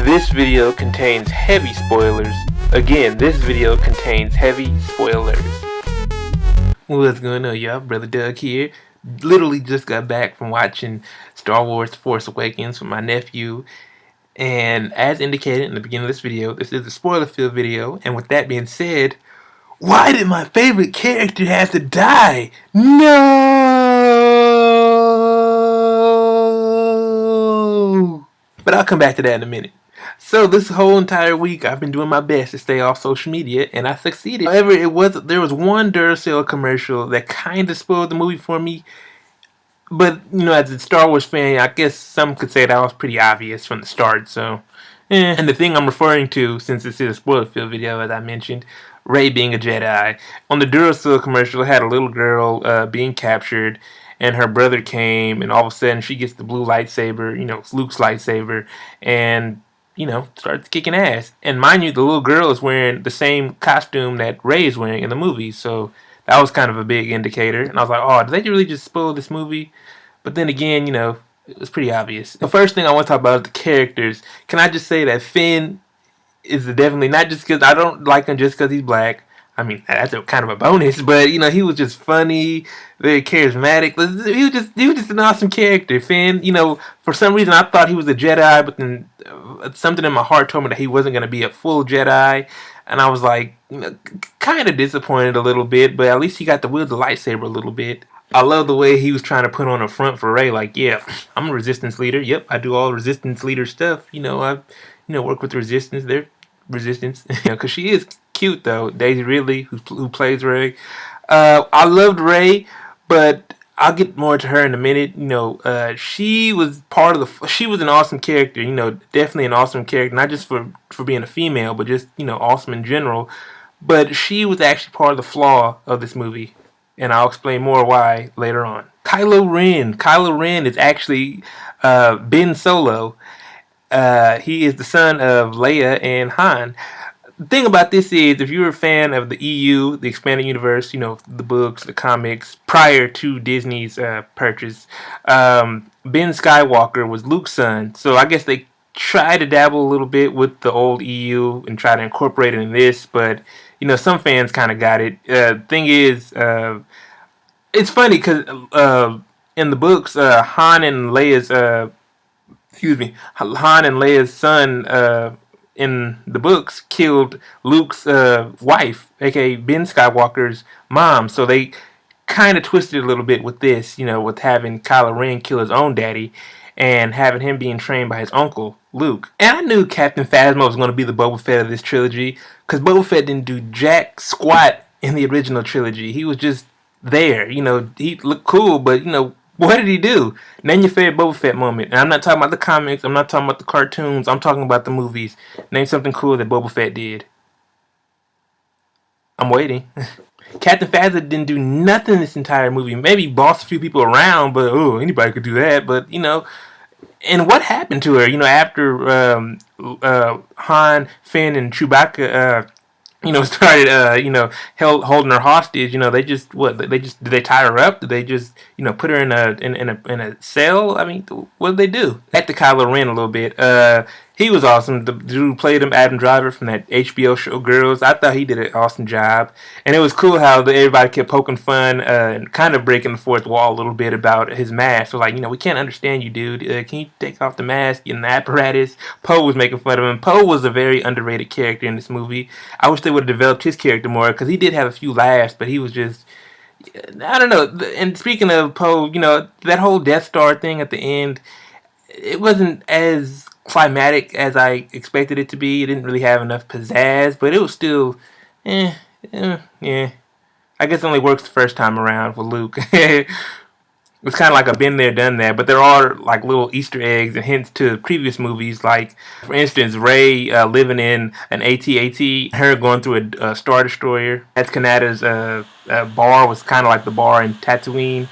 This video contains heavy spoilers. Again, this video contains heavy spoilers. What's going on, y'all? Brother Doug here. Literally just got back from watching Star Wars Force Awakens with my nephew. And as indicated in the beginning of this video, this is a spoiler-filled video. And with that being said, why did my favorite character have to die? No! But I'll come back to that in a minute. So this whole entire week, I've been doing my best to stay off social media, and I succeeded. However, there was one Duracell commercial that kind of spoiled the movie for me. But, you know, as a Star Wars fan, I guess some could say that was pretty obvious from the start, so... And the thing I'm referring to, since this is a spoiler-filled video, as I mentioned, Rey being a Jedi. On the Duracell commercial, it had a little girl being captured, and her brother came, and all of a sudden she gets the blue lightsaber, you know, it's Luke's lightsaber, and, you know, starts kicking ass. And mind you, the little girl is wearing the same costume that Rey is wearing in the movie, so... that was kind of a big indicator. And I was like, oh, did they really just spoil this movie? But then again, you know, it was pretty obvious. The first thing I want to talk about is the characters. Can I just say that Finn is definitely, not just because I don't like him just because he's black. I mean, that's a kind of a bonus. But, you know, he was just funny, very charismatic. He was just an awesome character. Finn, you know, for some reason I thought he was a Jedi. But then something in my heart told me that he wasn't going to be a full Jedi. And I was like, you know, kind of disappointed a little bit, but at least he got to wield the lightsaber a little bit. I love the way he was trying to put on a front for Rey, like, yeah, I'm a resistance leader. Yep, I do all resistance leader stuff. You know, I work with the resistance. They're resistance, you know, because she is cute though. Daisy Ridley, who plays Rey. I loved Rey, but I'll get more to her in a minute. You know, she was she was an awesome character. You know, definitely an awesome character, not just for being a female, but just, you know, awesome in general. But she was actually part of the flaw of this movie, and I'll explain more why later on. Kylo Ren is actually Ben Solo. He is the son of Leia and Han. The thing about this is, if you're a fan of the EU, the expanded universe, you know, the books, the comics, prior to Disney's purchase, Ben Skywalker was Luke's son. So I guess they try to dabble a little bit with the old EU and try to incorporate it in this, but, you know, some fans kind of got it. Thing is, it's funny because in the books, Han and Leia's son in the books killed Luke's wife, aka Ben Skywalker's mom. So they kind of twisted it a little bit with this, you know, with having Kylo Ren kill his own daddy and having him being trained by his uncle, Luke. And I knew Captain Phasma was going to be the Boba Fett of this trilogy, because Boba Fett didn't do jack squat in the original trilogy. He was just there. You know, he looked cool, but, you know, what did he do? Name your favorite Boba Fett moment. And I'm not talking about the comics. I'm not talking about the cartoons. I'm talking about the movies. Name something cool that Boba Fett did. I'm waiting. Captain Phasma didn't do nothing in this entire movie. Maybe boss a few people around, but anybody could do that. But, you know, and what happened to her? You know, after Han, Finn, and Chewbacca, you know, started, you know, holding her hostage. You know, did they tie her up? Did they just, you know, put her in a cell? I mean, what did they do? Back to Kylo Ren a little bit. He was awesome. The dude who played him, Adam Driver from that HBO show Girls. I thought he did an awesome job, and it was cool how everybody kept poking fun and kind of breaking the fourth wall a little bit about his mask. So like, you know, we can't understand you, dude. Can you take off the mask and the apparatus? Poe was making fun of him. Poe was a very underrated character in this movie. I wish they would have developed his character more, because he did have a few laughs, but he was just, I don't know. And speaking of Poe, you know, that whole Death Star thing at the end, it wasn't as climatic as I expected it to be. It didn't really have enough pizzazz, but it was still, yeah. I guess it only works the first time around with Luke. It's kind of like a been there, done that, but there are like little Easter eggs and hints to previous movies. Like, for instance, Rey living in an AT-AT, her going through a Star Destroyer. That's Kanata's bar was kind of like the bar in Tatooine.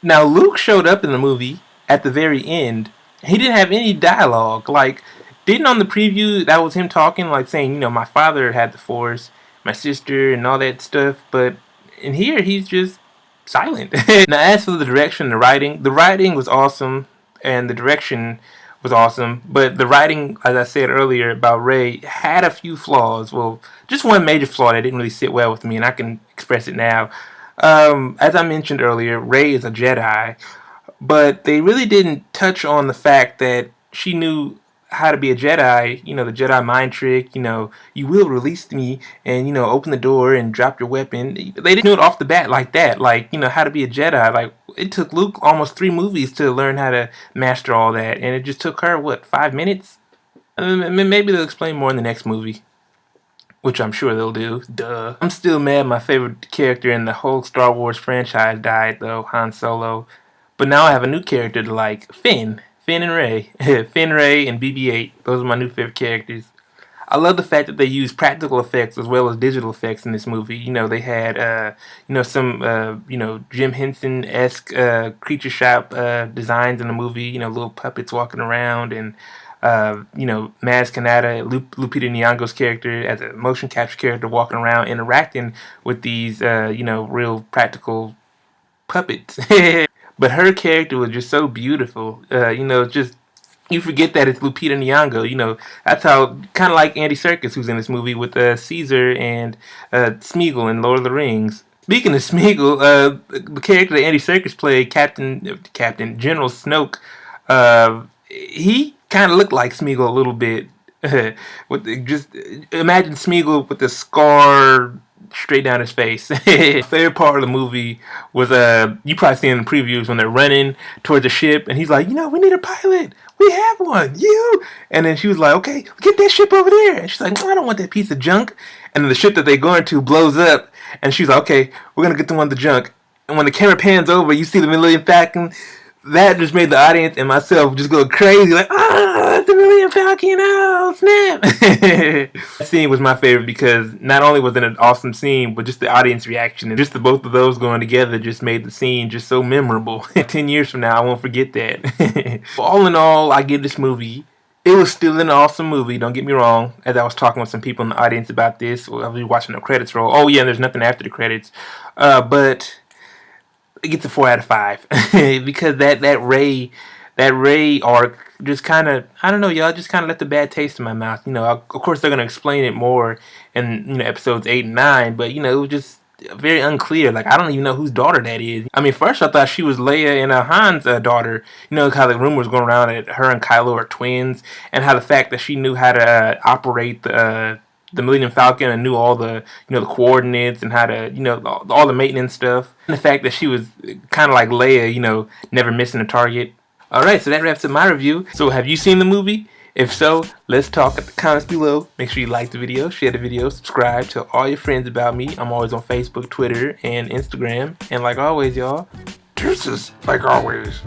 Now, Luke showed up in the movie at the very end. He didn't have any dialogue. Like, didn't on the preview, that was him talking, like saying, you know, my father had the Force, my sister, and all that stuff. But in here, he's just silent. Now, as for the direction, the writing was awesome, and the direction was awesome. But the writing, as I said earlier about Rey, had a few flaws. Well, just one major flaw that didn't really sit well with me, and I can express it now. As I mentioned earlier, Rey is a Jedi, but they really didn't touch on the fact that she knew how to be a Jedi, the Jedi mind trick, you will release me and, open the door and drop your weapon. They didn't do it off the bat like that. Like, how to be a Jedi. Like, it took Luke almost 3 movies to learn how to master all that. And it just took her, what, 5 minutes? Maybe they'll explain more in the next movie, which I'm sure they'll do. Duh. I'm still mad my favorite character in the whole Star Wars franchise died, though, Han Solo. But now I have a new character to like, Finn. Finn and Rey. Finn, Rey, and BB-8. Those are my new favorite characters. I love the fact that they use practical effects as well as digital effects in this movie. They had, some, Jim Henson-esque creature shop designs in the movie. Little puppets walking around, and Maz Kanata, Lupita Nyong'o's character as a motion capture character walking around interacting with these, real practical puppets. But her character was just so beautiful. Just you forget that it's Lupita Nyong'o. That's how, kind of like Andy Serkis, who's in this movie with Caesar and Smeagol in Lord of the Rings. Speaking of Smeagol, the character that Andy Serkis played, Captain General Snoke, he kind of looked like Smeagol a little bit. Just imagine Smeagol with the scar straight down his face. My favorite part of the movie was you probably seen in the previews when they're running towards the ship and he's like, we need a pilot. We have one. You. And then she was like, okay, get that ship over there. And she's like, no, I don't want that piece of junk. And then the ship that they're going to blows up and she's like, okay, we're gonna get the one with the junk. And when the camera pans over, you see the Millennium Falcon. That just made the audience and myself just go crazy, like, the Millennium Falcon, oh, snap. That scene was my favorite because not only was it an awesome scene, but just the audience reaction and just the both of those going together just made the scene just so memorable. 10 years from now, I won't forget that. All in all, I give this movie, it was still an awesome movie, don't get me wrong. As I was talking with some people in the audience about this, I was watching the credits roll. Oh yeah, there's nothing after the credits. But it gets a 4 out of 5 because that Rey arc just kind of, I don't know, y'all, just kind of left a bad taste in my mouth. Of course they're gonna explain it more in episodes 8 and 9, but it was just very unclear. Like, I don't even know whose daughter that is. I mean, first I thought she was Leia and Han's daughter. How the rumors going around that her and Kylo are twins, and how the fact that she knew how to operate the Millennium Falcon and knew all the the coordinates and how to all the maintenance stuff, and the fact that she was kind of like Leia, never missing a target. All right, so that wraps up my review. So have you seen the movie? If so, let's talk at the comments below. Make sure you like the video, share the video, subscribe, tell all your friends about me. I'm always on Facebook, Twitter, and Instagram. And like always, y'all, deuces, like always.